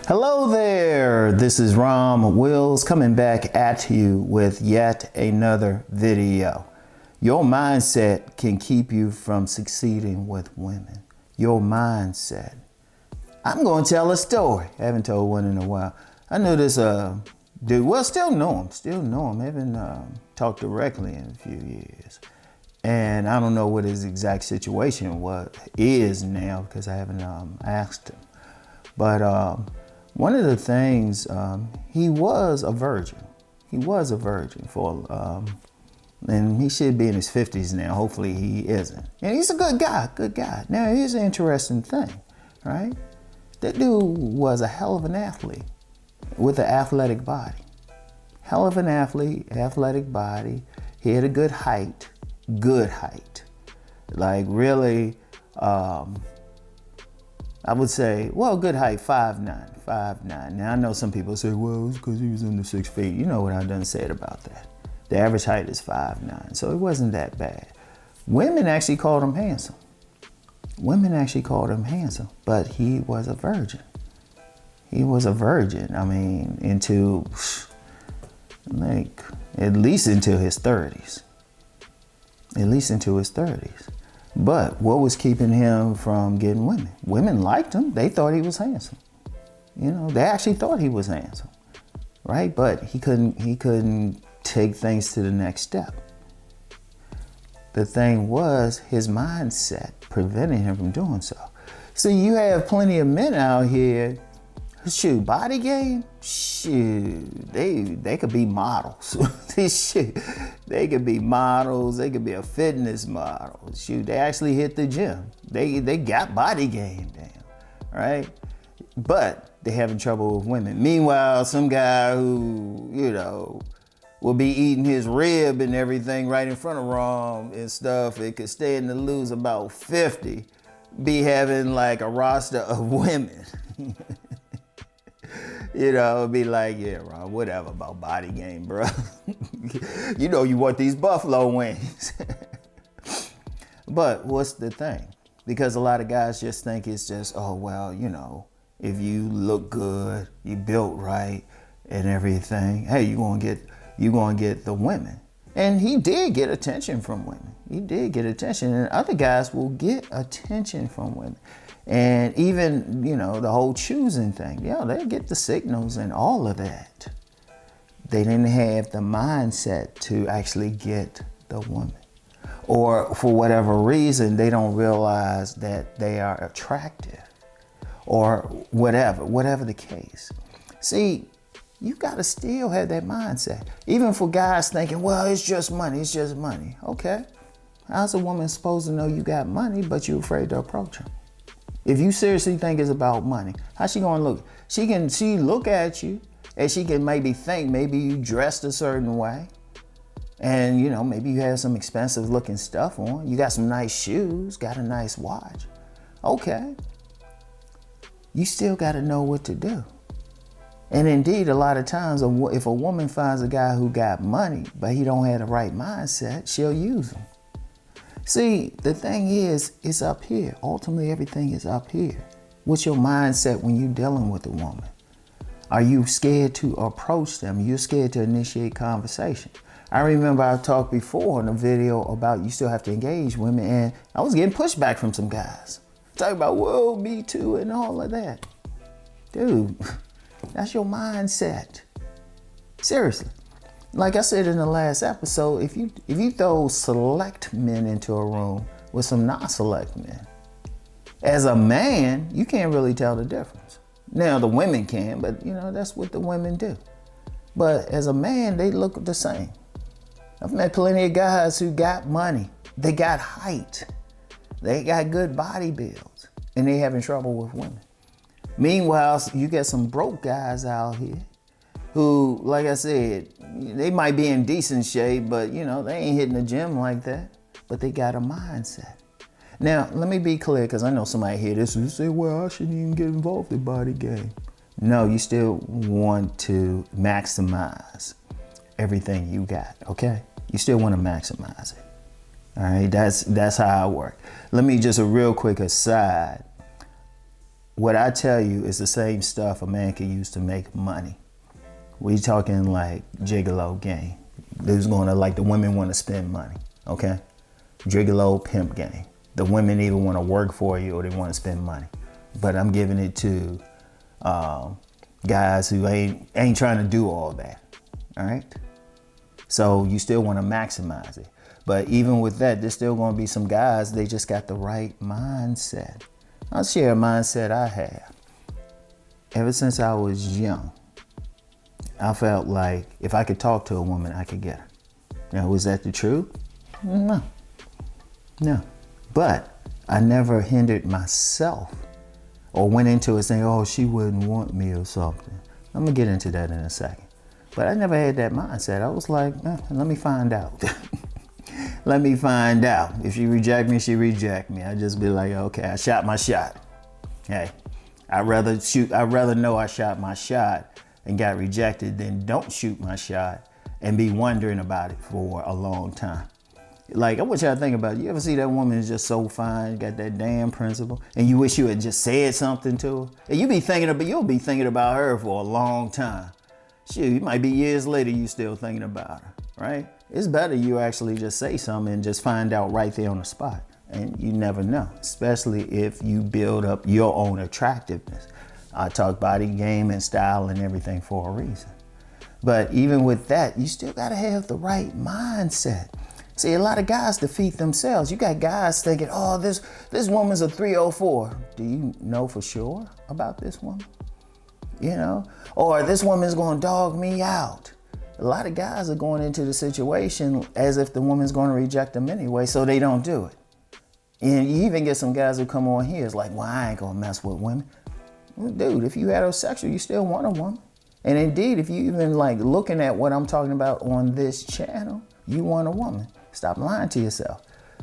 Hello there, this is Rom Wills coming back at you with yet another video. Your mindset can keep you from succeeding with women. Your mindset. I'm going to tell a story. I haven't told one in a while. I knew this dude, well, still know him. Haven't talked directly in a few years. And I don't know what his exact situation is now because I haven't asked him. But one of the things, he was a virgin. He was a virgin and he should be in his 50s now. Hopefully he isn't. And he's a good guy. Now here's an interesting thing, right? That dude was a hell of an athlete with an athletic body. Hell of an athlete, athletic body. He had a good height. Like really, I would say, well, good height, 5'9". Now, I know some people say, well, it's because he was under 6 feet. You know what I done said about that. The average height is 5'9", so it wasn't that bad. Women actually called him handsome. But he was a virgin. I mean, into, like, at least into his 30s. But what was keeping him from getting women? Women liked him. They thought he was handsome. You know, they actually thought he was handsome, right? But he couldn't take things to the next step. The thing was his mindset preventing him from doing so. See, you have plenty of men out here. Shoot, body game. Shoot, they could be models. They could be models. They could be a fitness model. Shoot, they actually hit the gym. They got body game down, right? But they having trouble with women. Meanwhile, some guy who, you know, will be eating his rib and everything right in front of Rom and stuff. It could stand to lose about 50. Be having like a roster of women. You know, be like, yeah, Ron, whatever about body game, bro. You know you want these buffalo wings. But what's the thing? Because a lot of guys just think it's just, oh, well, you know, if you look good, you built right and everything, hey, you're gonna get the women. And he did get attention from women. And other guys will get attention from women. And even, you know, the whole choosing thing, yeah, they get the signals and all of that. They didn't have the mindset to actually get the woman. Or for whatever reason, they don't realize that they are attractive or whatever the case. See, you got to still have that mindset. Even for guys thinking, well, it's just money. Okay. How's a woman supposed to know you got money, but you're afraid to approach her? If you seriously think it's about money, how's she gonna look? She look at you and she can maybe think maybe you dressed a certain way. And you know, maybe you have some expensive looking stuff on. You got some nice shoes, got a nice watch. Okay. You still gotta know what to do. And indeed, a lot of times, if a woman finds a guy who got money, but he don't have the right mindset, she'll use him. See, the thing is, it's up here. Ultimately, everything is up here. What's your mindset when you're dealing with a woman? Are you scared to approach them? You're scared to initiate conversation. I remember I talked before in a video about you still have to engage women, and I was getting pushback from some guys. Talking about, whoa, me too, and all of that. Dude, that's your mindset. Seriously. Like I said in the last episode, if you throw select men into a room with some non-select men, as a man, you can't really tell the difference. Now the women can, but you know, that's what the women do. But as a man, they look the same. I've met plenty of guys who got money. They got height. They got good body builds, and they having trouble with women. Meanwhile, you get some broke guys out here who, like I said, they might be in decent shape, but you know, they ain't hitting the gym like that, but they got a mindset. Now, let me be clear, because I know somebody hear this and say, well, I shouldn't even get involved in body game. No, you still want to maximize everything you got, okay? You still want to maximize it. All right, that's how I work. Let me just a real quick aside. what I tell you is the same stuff a man can use to make money. We talking like gigolo game. Who's gonna, like, the women want to spend money, okay? Gigolo pimp game. The women either want to work for you or they want to spend money. But I'm giving it to guys who ain't trying to do all that, all right? So you still want to maximize it. But even with that, there's still going to be some guys, they just got the right mindset. I'll share a mindset I have. Ever since I was young, I felt like if I could talk to a woman, I could get her. Now, was that the truth? No. But I never hindered myself or went into it saying, oh, she wouldn't want me or something. I'm going to get into that in a second. But I never had that mindset. I was like, let me find out. Let me find out. If she reject me, she reject me. I just be like, okay, I shot my shot. Hey, I'd rather know I shot my shot and got rejected than don't shoot my shot and be wondering about it for a long time. Like, I want y'all to think about it. You ever see that woman is just so fine, got that damn principle, and you wish you had just said something to her? And you'll be thinking about her for a long time. Shoot, it might be years later you still thinking about her, right? It's better you actually just say something and just find out right there on the spot. And you never know, especially if you build up your own attractiveness. I talk body game and style and everything for a reason. But even with that, you still gotta have the right mindset. See, a lot of guys defeat themselves. You got guys thinking, oh, this woman's a 304. Do you know for sure about this woman? You know? Or this woman's gonna dog me out. A lot of guys are going into the situation as if the woman's gonna reject them anyway, so they don't do it. And you even get some guys who come on here, it's like, well, I ain't gonna mess with women. Well, dude, if you heterosexual, you still want a woman. And indeed, if you even like looking at what I'm talking about on this channel, you want a woman. Stop lying to yourself.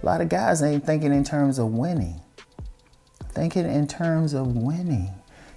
A lot of guys ain't thinking in terms of winning. Thinking in terms of winning.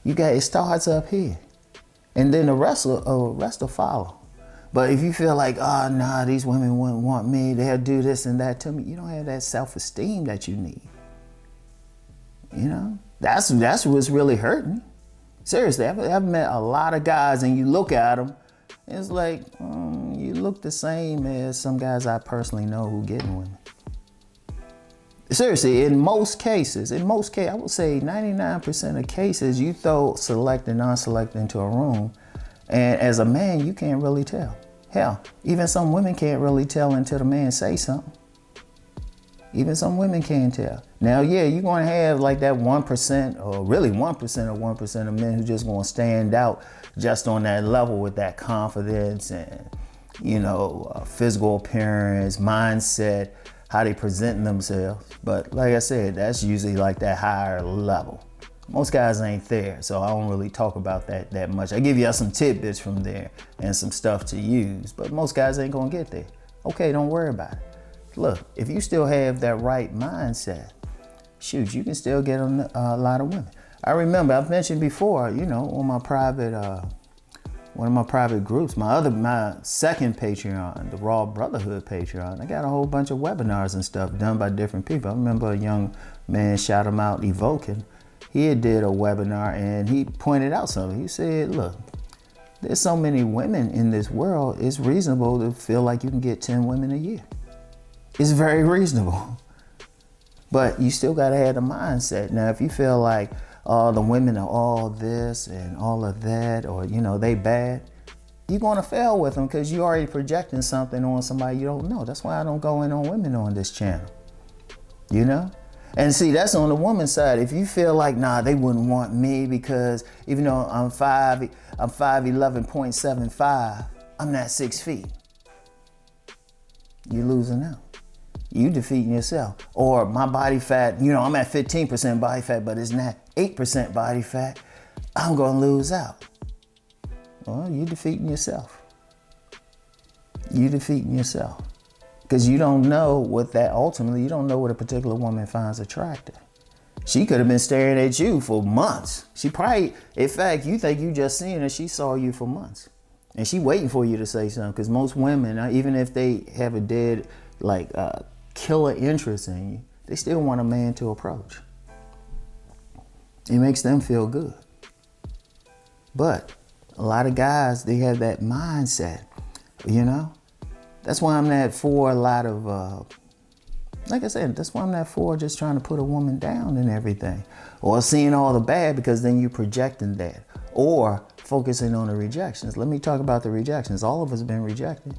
It starts up here. And then the rest will follow. But if you feel like, oh, nah, these women wouldn't want me, they'll do this and that to me, you don't have that self-esteem that you need. You know? That's what's really hurting. Seriously, I've met a lot of guys and you look at them, it's like, you look the same as some guys I personally know who getting women. Seriously, in most cases, I would say 99% of cases, you throw select and non-select into a room, and as a man, you can't really tell. Hell, even some women can't really tell until the man say something. Even some women can't tell. Now, yeah, you're going to have like that 1% or really 1% of men who just going to stand out just on that level with that confidence and, you know, physical appearance, mindset, how they present themselves. But like I said, that's usually like that higher level. Most guys ain't there, so I don't really talk about that much. I give you some tidbits from there and some stuff to use, but most guys ain't going to get there. Okay, don't worry about it. Look, if you still have that right mindset, shoot, you can still get on a lot of women. I remember, I've mentioned before, you know, on my private, one of my private groups, my second Patreon, the Raw Brotherhood Patreon, I got a whole bunch of webinars and stuff done by different people. I remember a young man, shout him out, Evoking. He did a webinar and he pointed out something. He said, look, there's so many women in this world, it's reasonable to feel like you can get 10 women a year. It's very reasonable. But you still gotta have the mindset. Now, if you feel like, oh, the women are all this and all of that, or, you know, they bad, you're gonna fail with them because you already projecting something on somebody you don't know. That's why I don't go in on women on this channel, you know? And see, that's on the woman's side. If you feel like, nah, they wouldn't want me because even though I'm 5'11.75, I'm not 6 feet. You're losing out. You defeating yourself. Or my body fat, you know, I'm at 15% body fat, but it's not 8% body fat. I'm gonna lose out. Well, you defeating yourself. You defeating yourself. Because you don't know what you don't know what a particular woman finds attractive. She could have been staring at you for months. She probably, in fact, you think you just seen her, she saw you for months. And she waiting for you to say something. Because most women, even if they have a dead, killer interest in you, they still want a man to approach. It makes them feel good. But a lot of guys, they have that mindset, you know? That's why I'm not for a lot of, like I said, that's why I'm not for just trying to put a woman down and everything. Or seeing all the bad, because then you're projecting that. Or focusing on the rejections. Let me talk about the rejections. All of us have been rejected.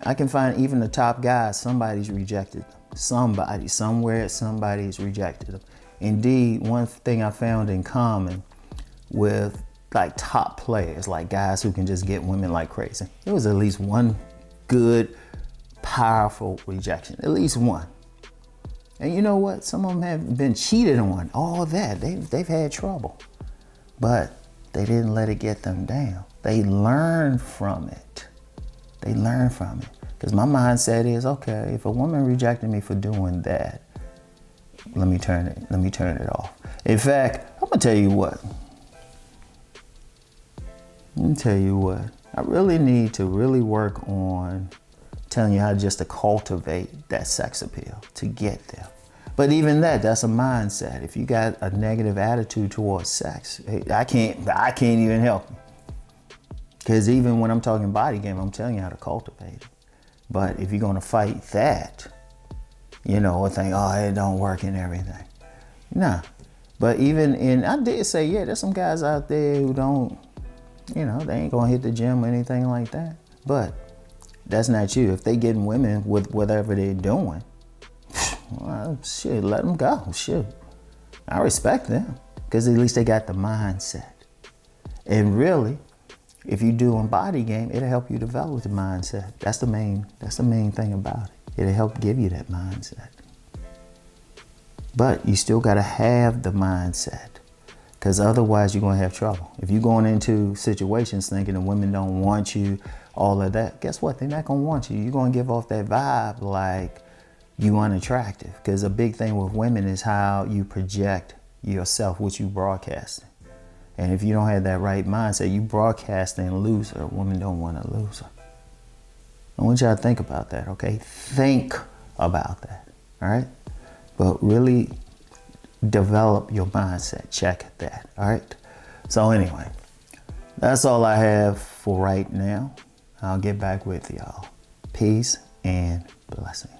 I can find even the top guys, somebody's rejected them. Somebody, somewhere, somebody's rejected them. Indeed, one thing I found in common with like top players, like guys who can just get women like crazy, there was at least one good, powerful rejection. At least one. And you know what? Some of them have been cheated on. All of that. They've had trouble. But they didn't let it get them down. They learned from it. They learned from it. Because my mindset is, okay, if a woman rejected me for doing that, let me turn it off. In fact, I'm gonna tell you what. I really need to really work on telling you how just to cultivate that sex appeal to get there. But even that's a mindset. If you got a negative attitude towards sex, I can't even help you. Because even when I'm talking body game, I'm telling you how to cultivate it. But if you're gonna fight that, or think, oh, it don't work and everything. Nah. But I did say, yeah, there's some guys out there who don't, they ain't gonna hit the gym or anything like that. But that's not you. If they getting women with whatever they're doing, well, shit, let them go. Shit. I respect them. Because at least they got the mindset. And really, if you do on body game, it'll help you develop the mindset. That's the main thing about it. It'll help give you that mindset. But you still gotta have the mindset. Because otherwise you're gonna have trouble. If you're going into situations thinking the women don't want you, all of that, guess what? They're not gonna want you. You're gonna give off that vibe like you unattractive. Because a big thing with women is how you project yourself, what you broadcasting. And if you don't have that right mindset, you broadcasting loser. A woman don't want a loser. I want y'all to think about that, okay? Think about that, all right? But really develop your mindset. Check that, all right? So anyway, that's all I have for right now. I'll get back with y'all. Peace and blessings.